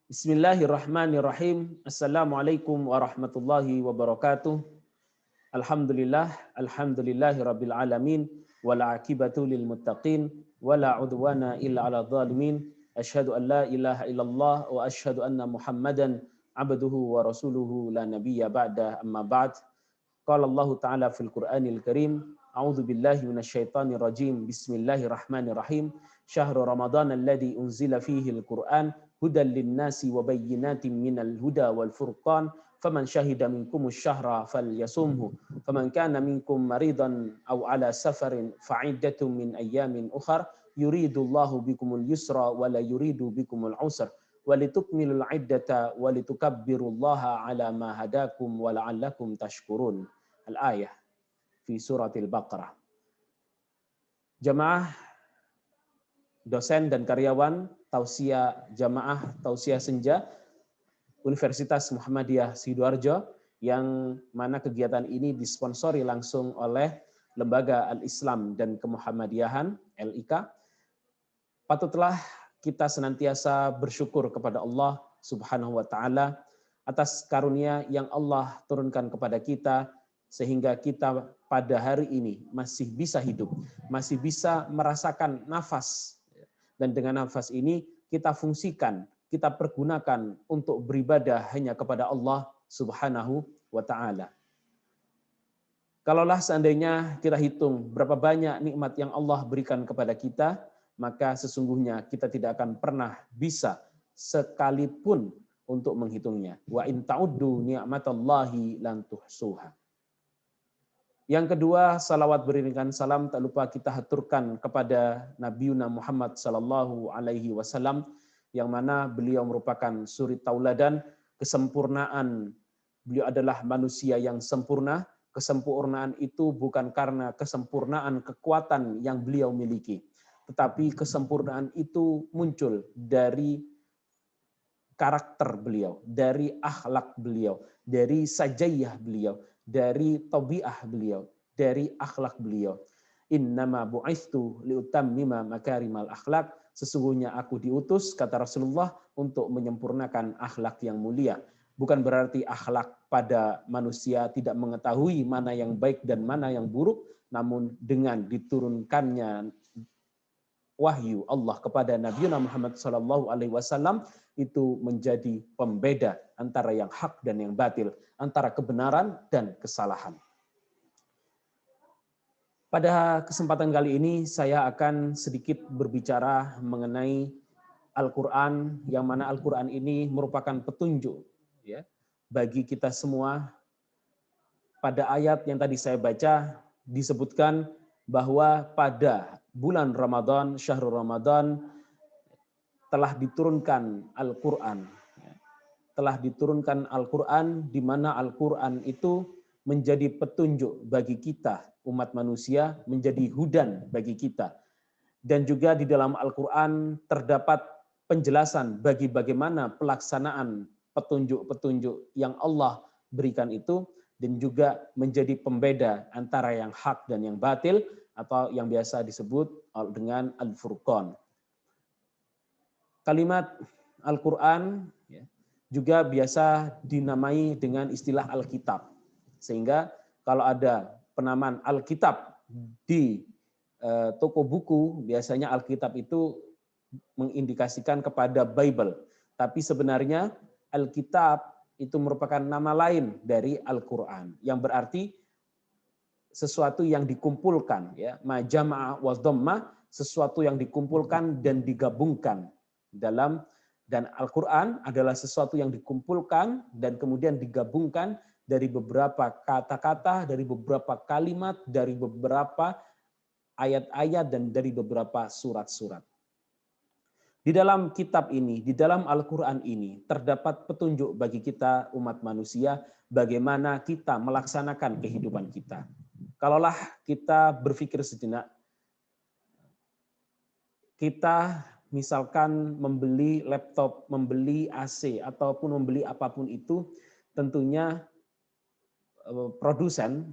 Bismillahirrahmanirrahim. Assalamualaikum warahmatullahi wabarakatuh. Alhamdulillahi rabbil alamin wal aqibatu lil muttaqin wala udwana illa 'alal zalimin. Asyhadu an la ilaha illallah wa asyhadu anna Muhammadan abduhu wa rasuluhu la nabiyya ba'da amma ba'd. Qala Allah Ta'ala fil Qur'anil Karim, a'udzu billahi minasyaitonir rajim. Bismillahirrahmanirrahim. Syahrul Ramadan alladzi unzila fihi al-Qur'an hudan linnasi wa bayyinatin minal huda wal furqan faman syahida minkumus syahra falyasumhu faman kana minkum maridan aw ala safarin fa'iddatun min ayyamin ukhar yuridullahu bikumul yusra wa la yuridu bikumul usra walitukmilul iddata walitukabbirullaha ala ma hadakum wa la'allakum tashkurun. Al-ayah fi suratil Baqarah. Jamaah, dosen dan karyawan Tausiah Jamaah Tausiah Senja Universitas Muhammadiyah Sidoarjo, yang mana kegiatan ini disponsori langsung oleh Lembaga Al-Islam dan Kemuhammadiyahan LIK. Patutlah kita senantiasa bersyukur kepada Allah Subhanahu wa taala atas karunia yang Allah turunkan kepada kita sehingga kita pada hari ini masih bisa hidup, masih bisa merasakan nafas. Dan dengan nafas ini kita fungsikan, kita pergunakan untuk beribadah hanya kepada Allah Subhanahu wa taala. Kalaulah seandainya kita hitung berapa banyak nikmat yang Allah berikan kepada kita, maka sesungguhnya kita tidak akan pernah bisa sekalipun untuk menghitungnya. Wa in ta'uddu ni'matallahi lan tuhsuha. Yang kedua, salawat beriringan salam tak lupa kita haturkan kepada Nabiuna Muhammad sallallahu alaihi wasallam, yang mana beliau merupakan suri tauladan kesempurnaan. Beliau adalah manusia yang sempurna. Kesempurnaan itu bukan karena kesempurnaan kekuatan yang beliau miliki, tetapi kesempurnaan itu muncul dari karakter beliau, dari akhlak beliau, dari sajayah beliau, dari tabiah beliau, dari akhlak beliau. Innama bu'istu liutammima makarimal akhlak. Sesungguhnya aku diutus, kata Rasulullah, untuk menyempurnakan akhlak yang mulia. Bukan berarti akhlak pada manusia tidak mengetahui mana yang baik dan mana yang buruk, namun dengan diturunkannya wahyu Allah kepada Nabi Muhammad SAW, itu menjadi pembeda antara yang hak dan yang batil, antara kebenaran dan kesalahan. Pada kesempatan kali ini saya akan sedikit berbicara mengenai Al-Quran, yang mana Al-Quran ini merupakan petunjuk ya bagi kita semua. Pada ayat yang tadi saya baca disebutkan bahwa pada bulan Ramadan, syahrul Ramadan, telah diturunkan Al-Quran. Telah diturunkan Al-Quran, di mana Al-Quran itu menjadi petunjuk bagi kita, umat manusia, menjadi hudan bagi kita. Dan juga di dalam Al-Quran terdapat penjelasan bagi bagaimana pelaksanaan petunjuk-petunjuk yang Allah berikan itu, dan juga menjadi pembeda antara yang hak dan yang batil, atau yang biasa disebut dengan Al-Furqan. Kalimat Al-Quran juga biasa dinamai dengan istilah Alkitab. Sehingga kalau ada penamaan Alkitab di toko buku, biasanya Alkitab itu mengindikasikan kepada Bible. Tapi sebenarnya Alkitab itu merupakan nama lain dari Al-Quran, yang berarti sesuatu yang dikumpulkan, ya, majama'a wa dhamma, sesuatu yang dikumpulkan dan digabungkan dalam, dan Al-Quran adalah sesuatu yang dikumpulkan dan kemudian digabungkan dari beberapa kata-kata, dari beberapa kalimat, dari beberapa ayat-ayat, dan dari beberapa surat-surat. Di dalam kitab ini, di dalam Al-Quran ini, terdapat petunjuk bagi kita umat manusia, bagaimana kita melaksanakan kehidupan kita. Kalaulah kita berpikir sejenak, kita misalkan membeli laptop, membeli AC, ataupun membeli apapun itu, tentunya produsen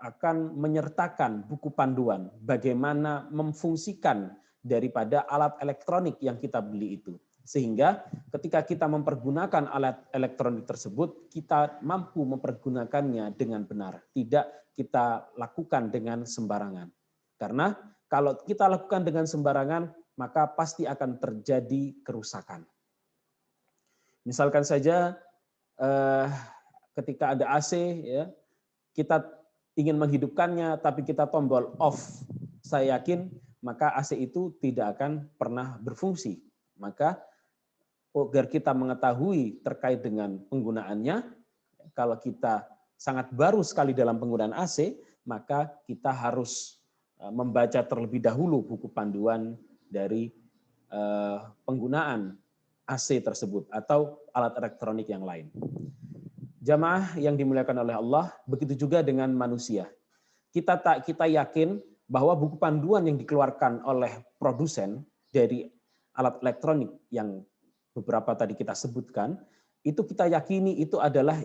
akan menyertakan buku panduan bagaimana memfungsikan daripada alat elektronik yang kita beli itu. Sehingga ketika kita mempergunakan alat elektronik tersebut, kita mampu mempergunakannya dengan benar. Tidak kita lakukan dengan sembarangan. Karena kalau kita lakukan dengan sembarangan, maka pasti akan terjadi kerusakan. Misalkan saja ketika ada AC, ya, kita ingin menghidupkannya, tapi kita tombol off. Saya yakin maka AC itu tidak akan pernah berfungsi. Maka agar kita mengetahui terkait dengan penggunaannya, kalau kita sangat baru sekali dalam penggunaan AC, maka kita harus membaca terlebih dahulu buku panduan dari penggunaan AC tersebut atau alat elektronik yang lain. Jamaah yang dimuliakan oleh Allah, begitu juga dengan manusia. Kita yakin bahwa buku panduan yang dikeluarkan oleh produsen dari alat elektronik yang beberapa tadi kita sebutkan, itu kita yakini itu adalah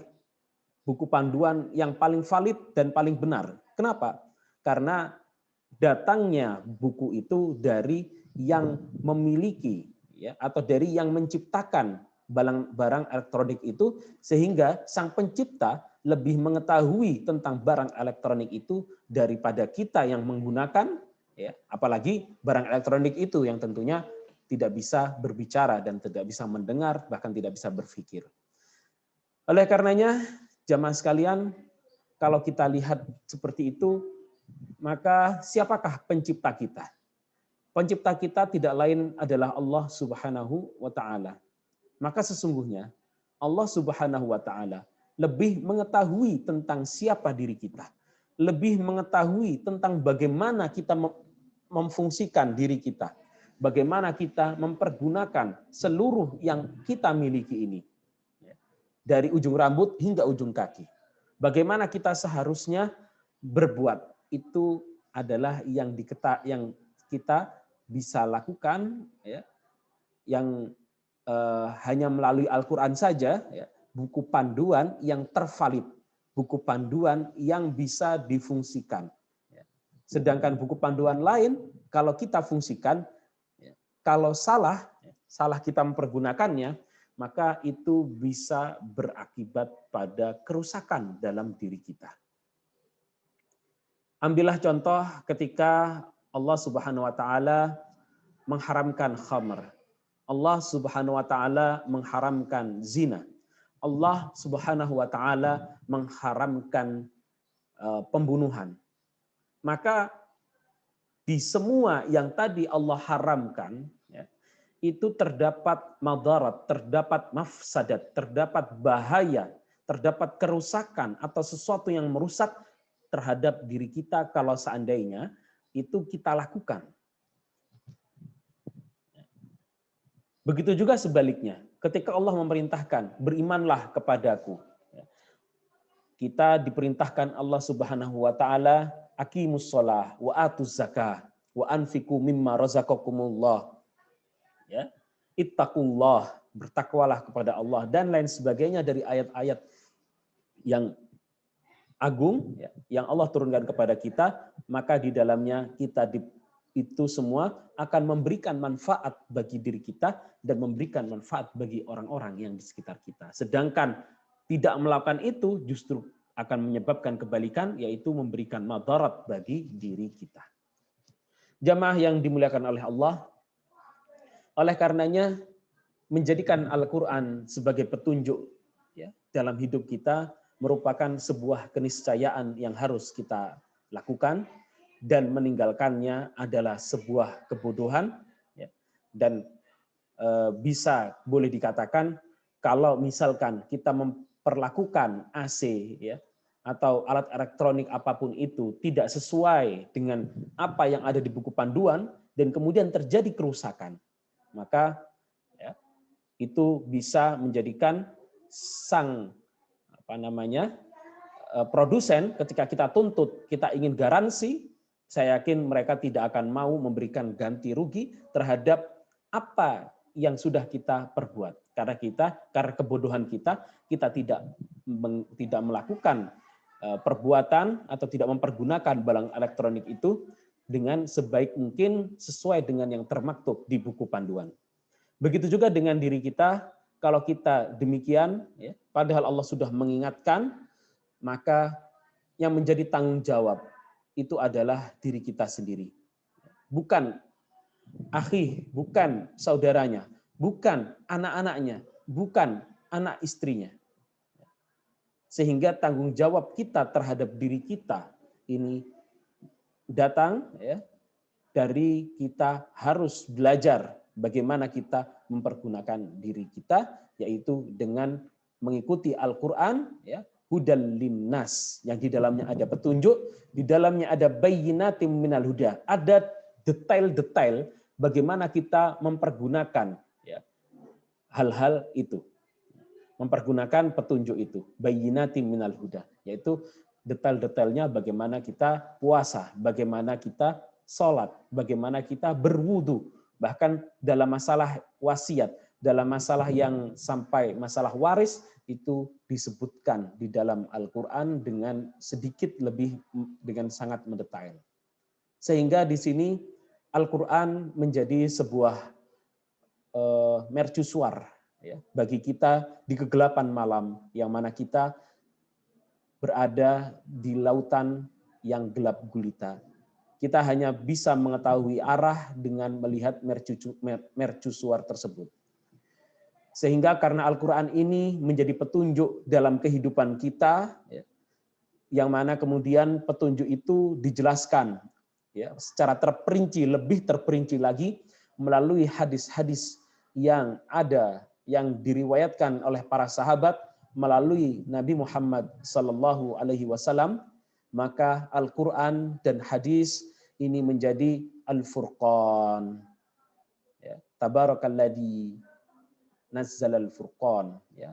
buku panduan yang paling valid dan paling benar. Kenapa? Karena datangnya buku itu dari yang memiliki, ya, atau dari yang menciptakan barang elektronik itu, sehingga sang pencipta lebih mengetahui tentang barang elektronik itu daripada kita yang menggunakan, ya, apalagi barang elektronik itu yang tentunya tidak bisa berbicara dan tidak bisa mendengar, bahkan tidak bisa berpikir. Oleh karenanya, jamaah sekalian, kalau kita lihat seperti itu, maka siapakah pencipta kita? Pencipta kita tidak lain adalah Allah Subhanahu wa Ta'ala. Maka sesungguhnya Allah Subhanahu wa Ta'ala lebih mengetahui tentang siapa diri kita, lebih mengetahui tentang bagaimana kita memfungsikan diri kita, bagaimana kita mempergunakan seluruh yang kita miliki ini, dari ujung rambut hingga ujung kaki. Bagaimana kita seharusnya berbuat, itu adalah yang kita bisa lakukan, ya, yang hanya melalui Al-Quran saja, ya, buku panduan yang tervalid, buku panduan yang bisa difungsikan. Sedangkan buku panduan lain, kalau kita fungsikan, kalau salah kita mempergunakannya, maka itu bisa berakibat pada kerusakan dalam diri kita. Ambillah contoh ketika Allah Subhanahu wa Ta'ala mengharamkan khamr. Allah Subhanahu wa Ta'ala mengharamkan zina. Allah Subhanahu wa Ta'ala mengharamkan pembunuhan. Maka di semua yang tadi Allah haramkan, ya, itu terdapat madarat, terdapat mafsadat, terdapat bahaya, terdapat kerusakan atau sesuatu yang merusak terhadap diri kita kalau seandainya itu kita lakukan. Begitu juga sebaliknya, ketika Allah memerintahkan, berimanlah kepadaku. Kita diperintahkan Allah Subhanahu wa Ta'ala, aqimus shalah wa atuz zakah wa anfiqu mimma razaqakumullah. Ya, ittaqullah, bertakwalah kepada Allah dan lain sebagainya dari ayat-ayat yang agung, ya, yang Allah turunkan kepada kita, maka di dalamnya kita itu semua akan memberikan manfaat bagi diri kita dan memberikan manfaat bagi orang-orang yang di sekitar kita. Sedangkan tidak melakukan itu justru akan menyebabkan kebalikan, yaitu memberikan madarat bagi diri kita. Jamaah yang dimuliakan oleh Allah, oleh karenanya menjadikan Al-Quran sebagai petunjuk, ya, dalam hidup kita merupakan sebuah keniscayaan yang harus kita lakukan, dan meninggalkannya adalah sebuah kebodohan, ya. Dan bisa boleh dikatakan kalau misalkan kita memperlakukan AC, ya, atau alat elektronik apapun itu tidak sesuai dengan apa yang ada di buku panduan dan kemudian terjadi kerusakan, maka, ya, itu bisa menjadikan sang produsen, ketika kita tuntut, kita ingin garansi, saya yakin mereka tidak akan mau memberikan ganti rugi terhadap apa yang sudah kita perbuat. Karena kebodohan kita tidak melakukan perbuatan atau tidak mempergunakan barang elektronik itu dengan sebaik mungkin sesuai dengan yang termaktub di buku panduan. Begitu juga dengan diri kita, kalau kita demikian, ya, padahal Allah sudah mengingatkan, maka yang menjadi tanggung jawab itu adalah diri kita sendiri. Bukan akhi, bukan saudaranya, bukan anak-anaknya, bukan anak istrinya. Sehingga tanggung jawab kita terhadap diri kita ini datang, ya, dari kita harus belajar bagaimana kita mempergunakan diri kita, yaitu dengan mengikuti Al-Quran, ya, hudal linnas, yang di dalamnya ada petunjuk, di dalamnya ada bayyinatim minal huda, ada detail-detail bagaimana kita mempergunakan, ya, hal-hal itu, mempergunakan petunjuk itu, bayyinatim minal huda, yaitu detail-detailnya bagaimana kita puasa, bagaimana kita sholat, bagaimana kita berwudu, bahkan dalam masalah wasiat, dalam masalah yang sampai masalah waris, itu disebutkan di dalam Al-Quran dengan sedikit lebih, dengan sangat mendetail. Sehingga di sini Al-Quran menjadi sebuah mercusuar, ya, bagi kita di kegelapan malam, yang mana kita berada di lautan yang gelap gulita. Kita hanya bisa mengetahui arah dengan melihat mercusuar tersebut. Sehingga karena Al-Quran ini menjadi petunjuk dalam kehidupan kita, ya, yang mana kemudian petunjuk itu dijelaskan, ya, secara terperinci, lebih terperinci lagi melalui hadis-hadis yang ada, yang diriwayatkan oleh para sahabat melalui Nabi Muhammad SAW, maka Al-Quran dan hadis ini menjadi Al-Furqan. Ya, Tabarakalladzi nazzal al-Furqan. Ya.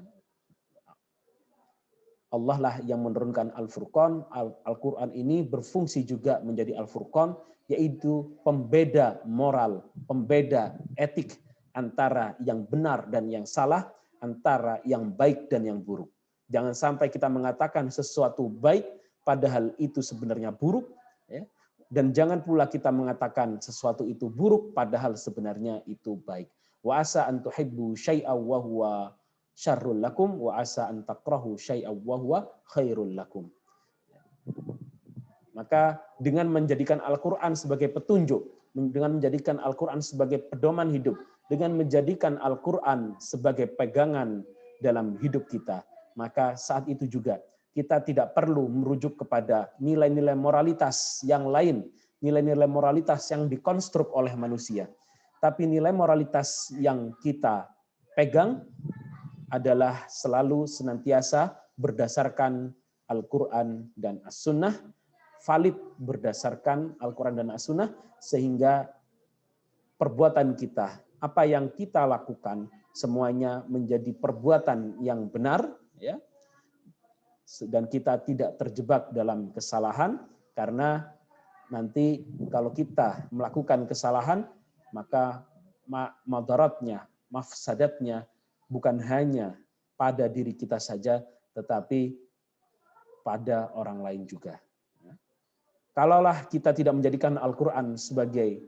Allah lah yang menurunkan Al-Furqan. Al-Quran ini berfungsi juga menjadi Al-Furqan, yaitu pembeda moral, pembeda etik antara yang benar dan yang salah, antara yang baik dan yang buruk. Jangan sampai kita mengatakan sesuatu baik, padahal itu sebenarnya buruk. Ya. Dan jangan pula kita mengatakan sesuatu itu buruk, padahal sebenarnya itu baik. Wa asa an tuhibbu syai'aw wa huwa syarrul lakum wa asa an takrahu syai'aw wa huwa khairul lakum. Maka dengan menjadikan Al-Quran sebagai petunjuk, dengan menjadikan Al-Quran sebagai pedoman hidup, dengan menjadikan Al-Quran sebagai pegangan dalam hidup kita, maka saat itu juga kita tidak perlu merujuk kepada nilai-nilai moralitas yang lain, nilai-nilai moralitas yang dikonstruk oleh manusia. Tapi nilai moralitas yang kita pegang adalah selalu senantiasa berdasarkan Al-Quran dan As-Sunnah, valid berdasarkan Al-Quran dan As-Sunnah, sehingga perbuatan kita, apa yang kita lakukan, semuanya menjadi perbuatan yang benar, ya, dan kita tidak terjebak dalam kesalahan, karena nanti kalau kita melakukan kesalahan, maka madaratnya, mafsadatnya bukan hanya pada diri kita saja, tetapi pada orang lain juga. Kalaulah kita tidak menjadikan Al-Quran sebagai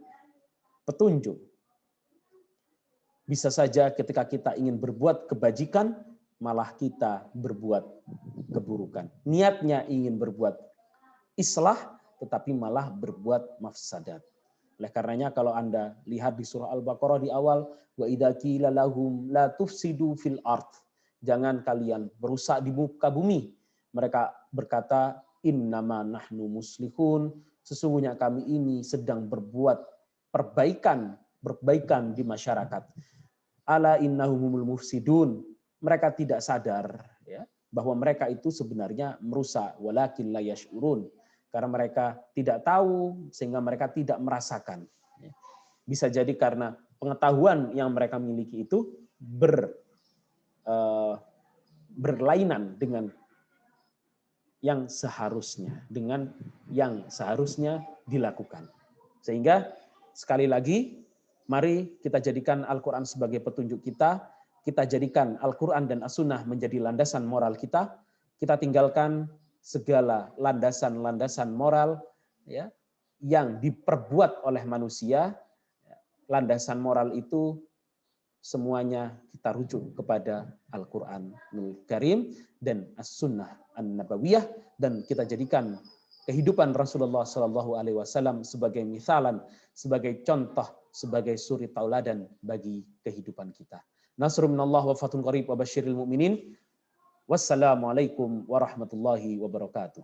petunjuk, bisa saja ketika kita ingin berbuat kebajikan, malah kita berbuat keburukan. Niatnya ingin berbuat islah, tetapi malah berbuat mafsadat. Oleh karenanya kalau Anda lihat di surah Al-Baqarah di awal, wa idza qila lahum la tufsidu fil ard, jangan kalian merusak di muka bumi. Mereka berkata, innama nahnu muslihun, sesungguhnya kami ini sedang berbuat perbaikan di masyarakat. Ala innahumul mufsidun, mereka tidak sadar, ya, bahwa mereka itu sebenarnya merusak, walakin la yash'urun, karena mereka tidak tahu sehingga mereka tidak merasakan. Bisa jadi karena pengetahuan yang mereka miliki itu berlainan dengan yang seharusnya, dilakukan. Sehingga sekali lagi, mari kita jadikan Al-Quran sebagai petunjuk kita jadikan Al-Quran dan As-Sunnah menjadi landasan moral kita tinggalkan segala landasan-landasan moral, ya, yang diperbuat oleh manusia. Landasan moral itu semuanya kita rujuk kepada Al-Qur'anul Karim dan As-Sunnah An-Nabawiyah, dan kita jadikan kehidupan Rasulullah Shallallahu Alaihi Wasallam sebagai misalan, sebagai contoh, sebagai suri tauladan bagi kehidupan kita. Nasrun minallah wa fathun qarib wa basyiril mu'minin. Wassalamualaikum warahmatullahi wabarakatuh.